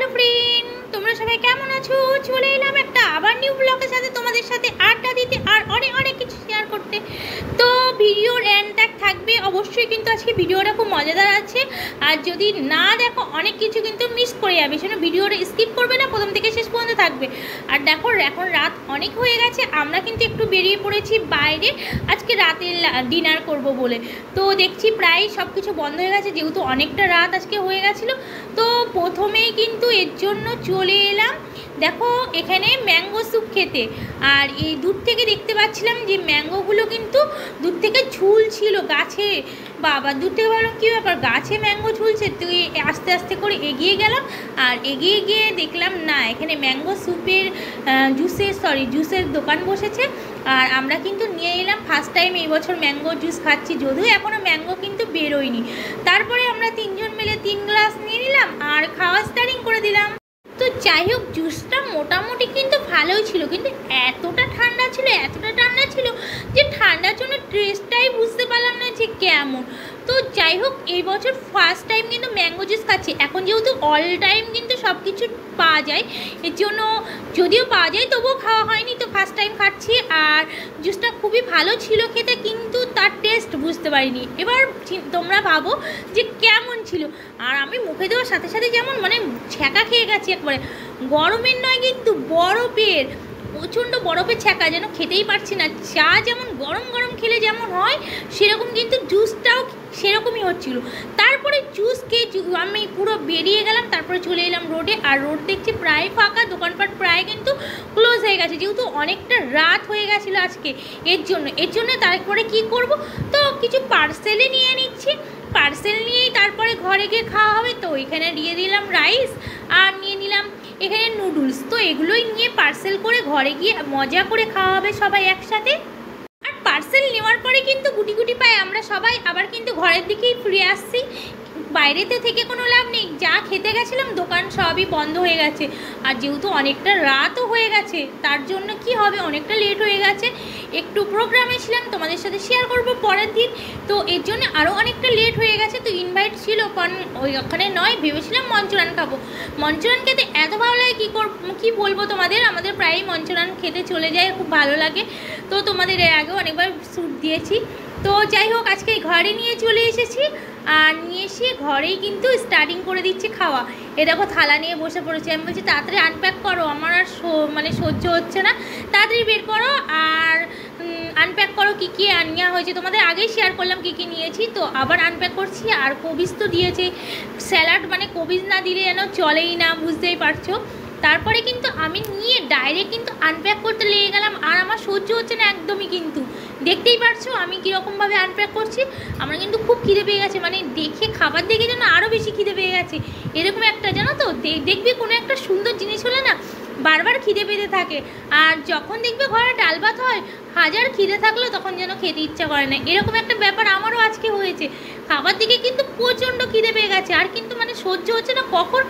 Hello friend, তোমরা সবাই কেমন আছো? চলে এলাম একটা আবার নিউ ব্লগের সাথে তোমাদের সাথে আড্ডা দিতে আর অনেক অনেক কিছু শেয়ার করতে। তো ভিডিওর এন্ড তক থাকবে অবশ্যই, কিন্তু আজকে ভিডিওটা খুব মজাদার আছে। আর যদি না দেখো অনেক কিছু কিন্তু মিস করে যাবে, সেজন্য ভিডিওটা স্কিপ করবে না, প্রথম থেকে শেষ পর্যন্ত থাকবে। আর দেখো এখন রাত অনেক হয়ে গেছে, আমরা কিন্তু একটু বেরিয়ে পড়েছি বাইরে আজকে রাতে ডিনার করব বলে। তো দেখছি প্রায় সব কিছু বন্ধ হয়ে গেছে, যেহেতু অনেকটা রাত আজকে হয়ে গেছিলো। তো প্রথমেই কিন্তু এর জন্য চলে এলাম দেখো এখানে ম্যাঙ্গো স্যুপ খেতে। আর এই দূর থেকে দেখতে পাচ্ছিলাম যে ম্যাঙ্গোগুলো কিন্তু দূর থেকে ঝুলছিল গাছে। বাবা, দূর থেকে ভাবলাম কী ব্যাপার, গাছে ম্যাঙ্গো ঝুলছে। তো আস্তে আস্তে করে এগিয়ে গেলাম, আর এগিয়ে গিয়ে দেখলাম না, এখানে ম্যাঙ্গো স্যুপের জুসের দোকান বসেছে। আর আমরা কিন্তু নিয়ে এলাম, ফার্স্ট টাইম এই বছর ম্যাঙ্গো জুস খাচ্ছি, যদিও এখনও ম্যাঙ্গো কিন্তু বেরোয়নি। তারপরে আমরা তিনজন মিলে 3 গ্লাস নিয়ে নিলাম আর খাওয়া স্টার্টিং করে দিলাম। তো যাই হোক, জুসটা মোটামুটি কিন্তু ভালোই ছিল, কিন্তু এতটা ঠান্ডা ছিল যে ঠান্ডার জন্য টেস্টটাই বুঝতে পারলাম না যে কেমন। তো যাই হোক, এই বছর ফার্স্ট টাইম কিন্তু ম্যাঙ্গো জুস খাচ্ছি। এখন যেহেতু অল টাইম কিন্তু সব কিছু পাওয়া যায়, এর জন্য যদিও পাওয়া যায় তবুও খাওয়া হয়নি, তো ফার্স্ট টাইম খাচ্ছি। আর জুসটা খুবই ভালো ছিল খেতে, কিন্তু তার টেস্ট বুঝতে পারিনি। এবার তোমরা ভাবো যে কেমন ছিল। আর আমি মুখে দেওয়ার সাথে সাথে যেমন মানে ছ্যাঁকা খেয়ে গেছি একবারে, গরমের নয় কিন্তু বরফের, প্রচণ্ড বরফের ছ্যাঁকা, যেন খেতেই পারছি না। চা যেমন গরম গরম খেলে যেমন হয়, সেরকম কিন্তু জুসটাও সেরকমই হচ্ছিল। তারপরে জুস খেয়ে আমি পুরো বেরিয়ে গেলাম, তারপরে চলে এলাম রোডে। আর রোড দেখছি প্রায় ফাঁকা, দোকানপাট প্রায় কিন্তু ক্লোজ হয়ে গেছে, যেহেতু অনেকটা রাত হয়ে গেছিলো আজকে। এর জন্য তারপরে কি করব, তো কিছু পার্সেলে নিয়ে নিচ্ছি। পার্সেল নিয়েই তারপরে ঘরে গিয়ে খাওয়া হবে। তো এখানে দিয়ে দিলাম রাইস আর নিয়ে নিলাম এখানে নুডলস। তো এগুলোই নিয়ে পার্সেল করে ঘরে গিয়ে মজা করে খাওয়া হবে সবাই একসাথে। আর পার্সেল নেওয়ার পরে কিন্তু গুটি গুটি পায়ে আমরা সবাই আবার কিন্তু ঘরের দিকেই ফিরে আসছি। বাইরেতে থেকে কোনো লাভ নেই, যা খেতে গেছিলাম দোকান সবই বন্ধ হয়ে গেছে। আর যেহেতু অনেকটা রাতও হয়ে গেছে, তার জন্য কি হবে, অনেকটা লেট হয়ে গেছে। একটু প্রোগ্রামে ছিলাম, তোমাদের সাথে শেয়ার করব পরের দিন, তো এর জন্য আরও অনেকটা লেট হয়ে গেছে। তো ইনভাইট ছিল, কারণ ওখানে নয়, ভেবেছিলাম মঞ্চুরান খাবো। মঞ্চুরান খেতে এত ভালো লাগে, কী বলবো তোমাদের, আমাদের প্রায়ই মঞ্চুরান খেতে চলে যায়, খুব ভালো লাগে। তো তোমাদের এর আগেও অনেকবার স্যুট দিয়েছি। তো যাই হোক, আজকে ঘরে নিয়ে চলে এসেছি, আর নিয়ে এসে ঘরেই কিন্তু স্টার্টিং করে দিচ্ছি খাওয়া। এ দেখো থালা নিয়ে বসে পড়েছি, আমি বলছি তাড়াতাড়ি আনপ্যাক করো, আমার আর সহ্য হচ্ছে না, তাড়াতাড়ি বের করো আর আনপ্যাক করো। কী কী নেওয়া হয়েছে তোমাদের আগেই শেয়ার করলাম কী কী নিয়েছি, তো আবার আনপ্যাক করছি। আর কবিজ তো দিয়েছে, স্যালাড মানে কবিজ না দিলে যেন চলেই না, বুঝতেই পারছো। তারপরে কিন্তু আমি নিয়ে ডাইরেক্ট কিন্তু আনপ্যাক করতে লেগে গেলাম, আর আমার সহ্য হচ্ছে না একদমই। কিন্তু দেখতেই পারছো আমি কীরকমভাবে আনপ্যাক করছি। আমার কিন্তু খুব খিদে পেয়ে গেছে, মানে দেখে খাবার দেখে যেন আরও বেশি খিদে পেয়ে গেছে। এরকম একটা জানো তো, দেখবি কোনো একটা সুন্দর জিনিস হলে না বারবার খিদে পেতে থাকে। আর যখন দেখবে ঘরে ডাল ভাত হয়, হাজার খিদে থাকলেও তখন যেন খেতে ইচ্ছা করে না। এরকম একটা ব্যাপার আমারও আজকে হয়েছে, খাবার দিকে কিন্তু প্রচণ্ড খিদে পেয়ে গেছে, আর কিন্তু মানে সহ্য হচ্ছে না, কখন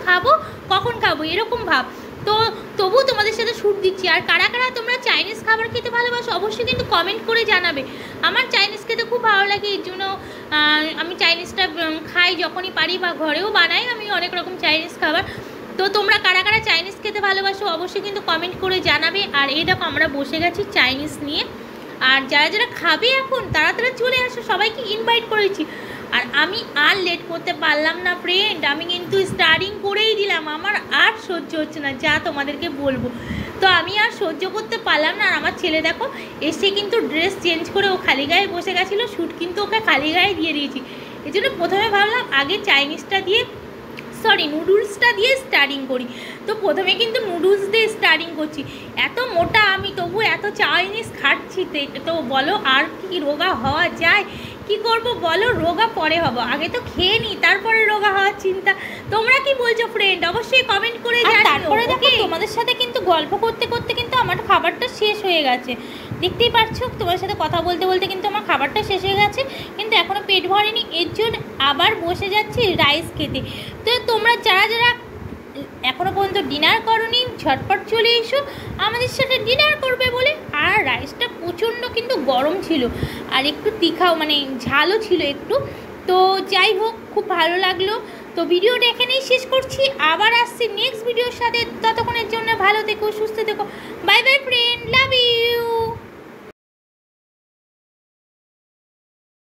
খাবো এরকম ভাব। তো তবুও তোমাদের সাথে শ্যুট দিচ্ছি। আর কারা কারা তোমরা চাইনিজ খাবার খেতে ভালোবাসো অবশ্যই কিন্তু কমেন্ট করে জানাবে। আমার চাইনিজ খেতে খুব ভালো লাগে, এর জন্য আমি চাইনিজটা খাই যখনই পারি, বা ঘরেও বানাই আমি অনেক রকম চাইনিজ খাবার। তো তোমরা কারা কারা চাইনিজ খেতে ভালোবাসো অবশ্যই কিন্তু কমেন্ট করে জানাবে। আর এই দেখো আমরা বসে গেছি চাইনিজ নিয়ে, আর যারা যারা খাবে এখন তারা চলে আসো, সবাইকে ইনভাইট করেছি। আর আমি আর লেট করতে পারলাম না ফ্রেন্ড, আমি কিন্তু স্টার্টিং করেই দিলাম, আমার আর সহ্য হচ্ছে না, যা তোমাদেরকে বলবো। তো আমি আর সহ্য করতে পারলাম না। আর আমার ছেলে দেখো এসে কিন্তু ড্রেস চেঞ্জ করে ও খালি গায়ে বসে গেছিলো, শ্যুট কিন্তু ওকে খালি গায়ে দিয়ে দিয়েছি। এই জন্য প্রথমে ভাবলাম আগে নুডলসটা দিয়ে স্টার্টিং করি। তো প্রথমে কিন্তু নুডলস দিয়ে স্টার্টিং করছি। এত মোটা আমি, তবু এত চাইনিজ খাচ্ছি, তো বলো আর কি রোগা হওয়া যায়? কি করব বলো, রোগা পরে হব, আগে তো খেয়ে নিই, তারপরে রোগা হওয়ার চিন্তা। তোমরা কি বলছো ফ্রেন্ড অবশ্যই কমেন্ট করে জানিও। তারপরে দেখো তোমাদের সাথে কিন্তু গল্প করতে করতে কিন্তু আমার খাবারটা শেষ হয়ে গেছে, দেখতেই পাচ্ছ। তোমার সাথে কথা বলতে বলতে কিন্তু আমার খাবারটা শেষ হয়ে গেছে, কিন্তু এখনও পেট ভরেনি, এর জন্য আবার বসে যাচ্ছি রাইস খেতে। তো তোমরা যারা যারা এখনও পর্যন্ত ডিনার করোনি ঝটপট চলে এসো আমাদের সাথে ডিনার করবে বলে। আর রাইসটা প্রচণ্ড কিন্তু গরম ছিল, আর একটু তীখাও মানে ঝালও ছিল একটু। তো যাই হোক, খুব ভালো লাগলো। তো ভিডিওটা এখানেই শেষ করছি, আবার আসছি নেক্সট ভিডিওর সাথে। ততক্ষণের জন্য ভালো থেকো, সুস্থ থেকো,